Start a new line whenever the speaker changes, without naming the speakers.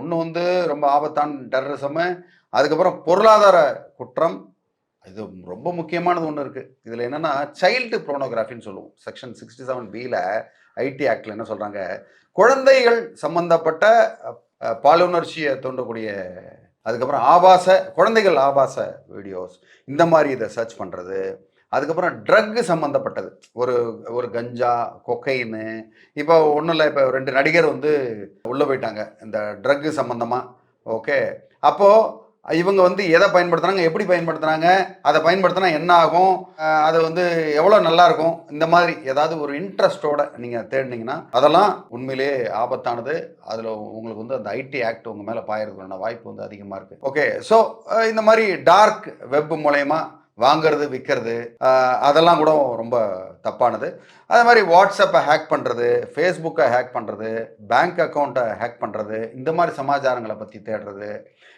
ஒன்று வந்து ரொம்ப ஆபத்தான டெரரிசமு, அதுக்கப்புறம் பொருளாதார குற்றம். இது ரொம்ப முக்கியமானது ஒன்று இருக்குது. இதில் என்னென்னா சைல்டு ப்ரோனோகிராஃபின்னு சொல்லுவோம். செக்ஷன் 67B ஐடி ஆக்டில் என்ன சொல்கிறாங்க, குழந்தைகள் சம்பந்தப்பட்ட பாலுணர்ச்சியை தூண்டக்கூடிய, அதுக்கப்புறம் குழந்தைகள் ஆபாச வீடியோஸ், இந்த மாதிரி இதை சர்ச் பண்ணுறது. அதுக்கப்புறம் ட்ரக்கு சம்மந்தப்பட்டது, ஒரு ஒரு கஞ்சா, கொக்கைன்னு. இப்போ ஒன்றும் இல்லை, இப்போ 2 நடிகர் வந்து உள்ளே போயிட்டாங்க இந்த ட்ரக்கு சம்மந்தமாக. ஓகே, அப்போது இவங்க வந்து எதை பயன்படுத்துகிறாங்க, எப்படி பயன்படுத்துகிறாங்க, அதை பயன்படுத்தினா என்ன ஆகும், அது வந்து எவ்வளோ நல்லாயிருக்கும், இந்த மாதிரி ஏதாவது ஒரு இன்ட்ரெஸ்ட்டோட நீங்கள் தேடினீங்கன்னா அதெல்லாம் உண்மையிலேயே ஆபத்தானது. அதில் உங்களுக்கு வந்து அந்த ஐடி ஆக்ட் உங்கள் மேலே பாயறதுக்கான வாய்ப்பு வந்து அதிகமாக இருக்குது. ஓகே, ஸோ இந்த மாதிரி டார்க் வெப் மூலயமா வாங்கிறது, விற்கிறது, அதெல்லாம் கூட ரொம்ப தப்பானது. அது மாதிரி வாட்ஸ்அப்பை ஹேக் பண்ணுறது, ஃபேஸ்புக்கை ஹேக் பண்ணுறது, பேங்க் அக்கௌண்ட்டை ஹேக் பண்ணுறது, இந்த மாதிரி சமாச்சாரங்களை பற்றி தேடுறது,